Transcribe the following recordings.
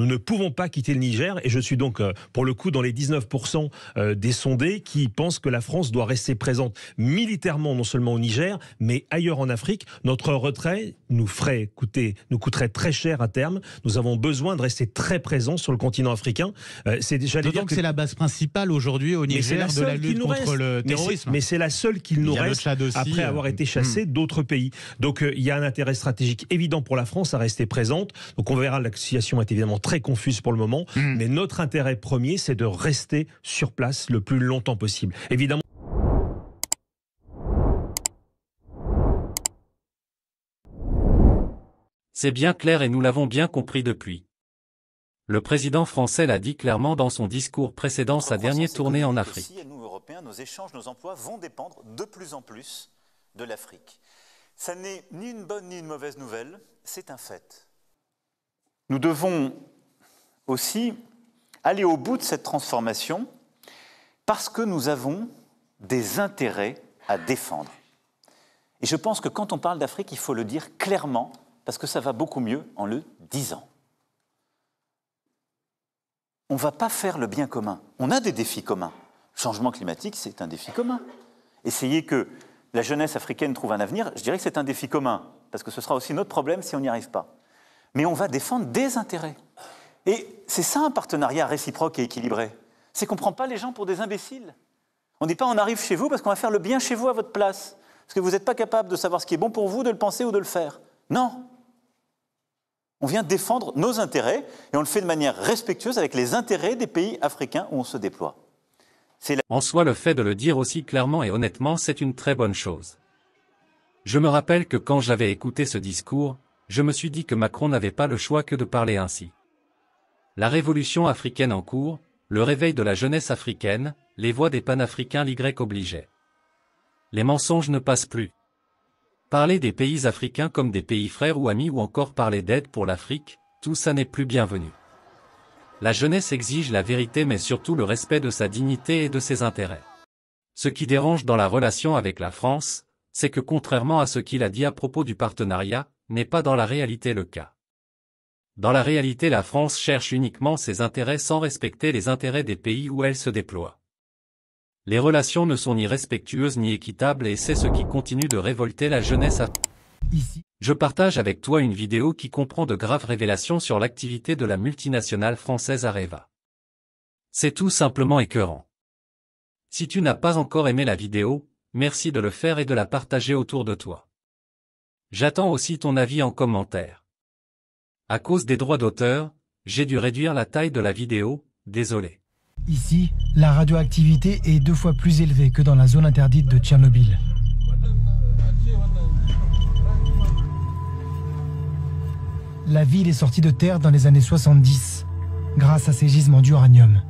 Nous ne pouvons pas quitter le Niger et je suis donc pour le coup dans les 19% des sondés qui pensent que la France doit rester présente militairement non seulement au Niger mais ailleurs en Afrique. Notre retrait nous coûterait très cher à terme. Nous avons besoin de rester très présents sur le continent africain. D'autant que c'est la base principale aujourd'hui au Niger de la lutte contre le terrorisme. Mais c'est la seule qu'il nous reste après avoir été chassés d'autres pays. Donc il y a un intérêt stratégique évident pour la France à rester présente. Donc on verra, la situation est évidemment très confuse pour le moment, mais notre intérêt premier, c'est de rester sur place le plus longtemps possible. Évidemment. C'est bien clair et nous l'avons bien compris depuis. Le président français l'a dit clairement dans son discours précédant sa dernière tournée en Afrique. Aussi, nous, Européens, nos échanges, nos emplois vont dépendre de plus en plus de l'Afrique. Ça n'est ni une bonne ni une mauvaise nouvelle, c'est un fait. Nous devons aussi aller au bout de cette transformation parce que nous avons des intérêts à défendre. Et je pense que quand on parle d'Afrique, il faut le dire clairement parce que ça va beaucoup mieux en le disant. On ne va pas faire le bien commun. On a des défis communs. Le changement climatique, c'est un défi commun. Essayer que la jeunesse africaine trouve un avenir, je dirais que c'est un défi commun, parce que ce sera aussi notre problème si on n'y arrive pas. Mais on va défendre des intérêts. Et c'est ça un partenariat réciproque et équilibré. C'est qu'on ne prend pas les gens pour des imbéciles. On ne dit pas on arrive chez vous parce qu'on va faire le bien chez vous à votre place. Parce que vous n'êtes pas capable de savoir ce qui est bon pour vous, de le penser ou de le faire. Non. On vient défendre nos intérêts et on le fait de manière respectueuse avec les intérêts des pays africains où on se déploie. En soi, le fait de le dire aussi clairement et honnêtement, c'est une très bonne chose. Je me rappelle que quand j'avais écouté ce discours, je me suis dit que Macron n'avait pas le choix que de parler ainsi. La révolution africaine en cours, le réveil de la jeunesse africaine, les voix des panafricains l'Y obligeaient. Les mensonges ne passent plus. Parler des pays africains comme des pays frères ou amis ou encore parler d'aide pour l'Afrique, tout ça n'est plus bienvenu. La jeunesse exige la vérité mais surtout le respect de sa dignité et de ses intérêts. Ce qui dérange dans la relation avec la France, c'est que contrairement à ce qu'il a dit à propos du partenariat, n'est pas dans la réalité le cas. Dans la réalité, la France cherche uniquement ses intérêts sans respecter les intérêts des pays où elle se déploie. Les relations ne sont ni respectueuses ni équitables et c'est ce qui continue de révolter la jeunesse Ici. Je partage avec toi une vidéo qui comprend de graves révélations sur l'activité de la multinationale française Areva. C'est tout simplement écœurant. Si tu n'as pas encore aimé la vidéo, merci de le faire et de la partager autour de toi. J'attends aussi ton avis en commentaire. À cause des droits d'auteur, j'ai dû réduire la taille de la vidéo, désolé. Ici, la radioactivité est 2 fois plus élevée que dans la zone interdite de Tchernobyl. La ville est sortie de terre dans les années 70, grâce à ses gisements d'uranium.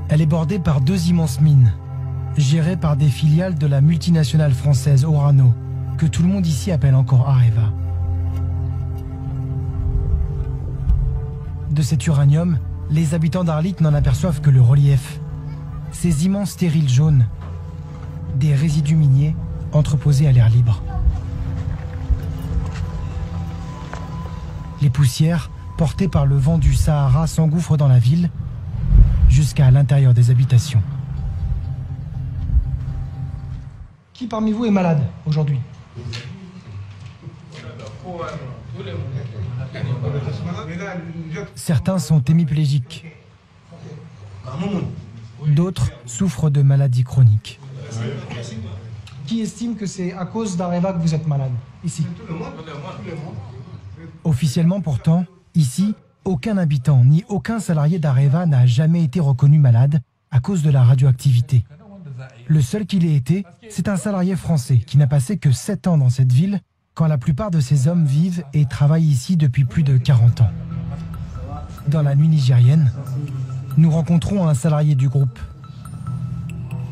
Elle est bordée par 2 immenses mines, gérées par des filiales de la multinationale française Orano, que tout le monde ici appelle encore Areva. De cet uranium, les habitants d'Arlit n'en aperçoivent que le relief. Ces immenses stériles jaunes, des résidus miniers entreposés à l'air libre. Les poussières, portées par le vent du Sahara, s'engouffrent dans la ville, jusqu'à l'intérieur des habitations. Qui parmi vous est malade aujourd'hui ? Certains sont hémiplégiques. D'autres souffrent de maladies chroniques. Qui estime que c'est à cause d'Areva que vous êtes malade, ici ? Officiellement pourtant, ici, aucun habitant ni aucun salarié d'Areva n'a jamais été reconnu malade à cause de la radioactivité. Le seul qui l'ait été, c'est un salarié français qui n'a passé que 7 ans dans cette ville, quand la plupart de ces hommes vivent et travaillent ici depuis plus de 40 ans. Dans la nuit nigérienne, nous rencontrons un salarié du groupe.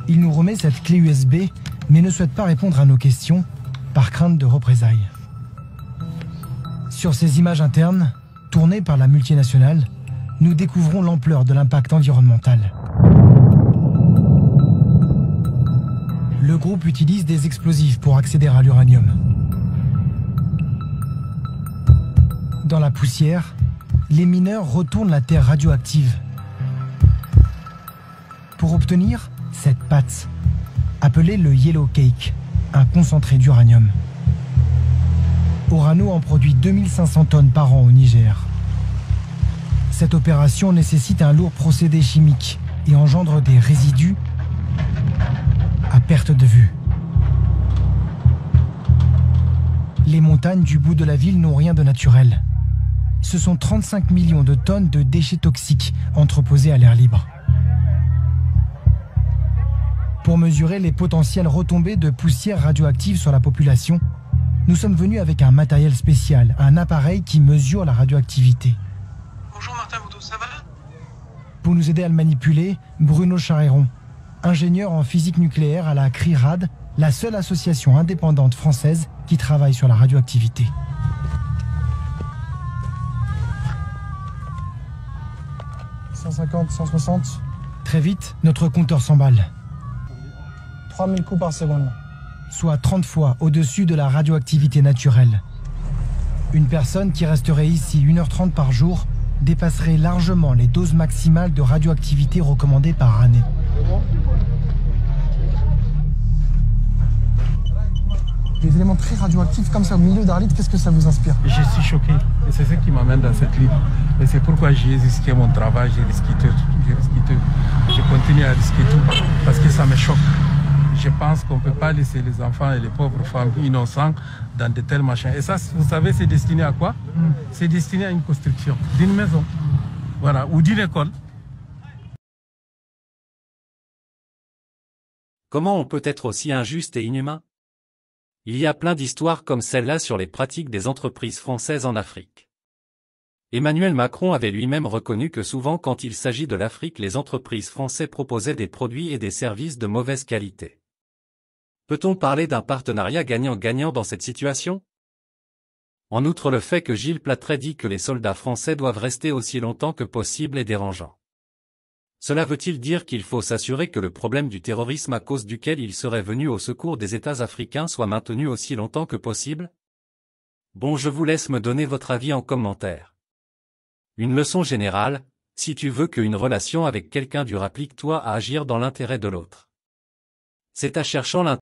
Il nous remet cette clé USB, mais ne souhaite pas répondre à nos questions, par crainte de représailles. Sur ces images internes, tournées par la multinationale, nous découvrons l'ampleur de l'impact environnemental. Le groupe utilise des explosifs pour accéder à l'uranium. Dans la poussière, les mineurs retournent la terre radioactive pour obtenir cette pâte, appelée le yellow cake, un concentré d'uranium. Orano en produit 2500 tonnes par an au Niger. Cette opération nécessite un lourd procédé chimique et engendre des résidus à perte de vue. Les montagnes du bout de la ville n'ont rien de naturel. Ce sont 35 millions de tonnes de déchets toxiques entreposés à l'air libre. Pour mesurer les potentielles retombées de poussière radioactive sur la population, nous sommes venus avec un matériel spécial, un appareil qui mesure la radioactivité. Bonjour Martin Boudou, ça va? Pour nous aider à le manipuler, Bruno Charéron, ingénieur en physique nucléaire à la CRIRAD, la seule association indépendante française qui travaille sur la radioactivité. « 150, 160. Très vite, notre compteur s'emballe. 3000 coups par seconde. Soit 30 fois au-dessus de la radioactivité naturelle. Une personne qui resterait ici 1h30 par jour dépasserait largement les doses maximales de radioactivité recommandées par année. Des éléments très radioactifs comme ça au milieu d'Arlit, qu'est-ce que ça vous inspire? Je suis choqué et c'est ce qui m'amène dans cette livre. Et c'est pourquoi j'ai risqué mon travail, j'ai risqué tout. Je continue à risquer tout parce que ça me choque. Je pense qu'on ne peut pas laisser les enfants et les pauvres femmes innocents dans de tels machins. Et ça, vous savez, c'est destiné à quoi? C'est destiné à une construction d'une maison, voilà, ou d'une école. Comment on peut être aussi injuste et inhumain? Il y a plein d'histoires comme celle-là sur les pratiques des entreprises françaises en Afrique. Emmanuel Macron avait lui-même reconnu que souvent quand il s'agit de l'Afrique, les entreprises françaises proposaient des produits et des services de mauvaise qualité. Peut-on parler d'un partenariat gagnant-gagnant dans cette situation? En outre, le fait que Gilles Plattret dit que les soldats français doivent rester aussi longtemps que possible est dérangeant. Cela veut-il dire qu'il faut s'assurer que le problème du terrorisme à cause duquel il serait venu au secours des États africains soit maintenu aussi longtemps que possible? Bon, je vous laisse me donner votre avis en commentaire. Une leçon générale, si tu veux qu'une relation avec quelqu'un dure, applique-toi à agir dans l'intérêt de l'autre. C'est à cherchant l'intérêt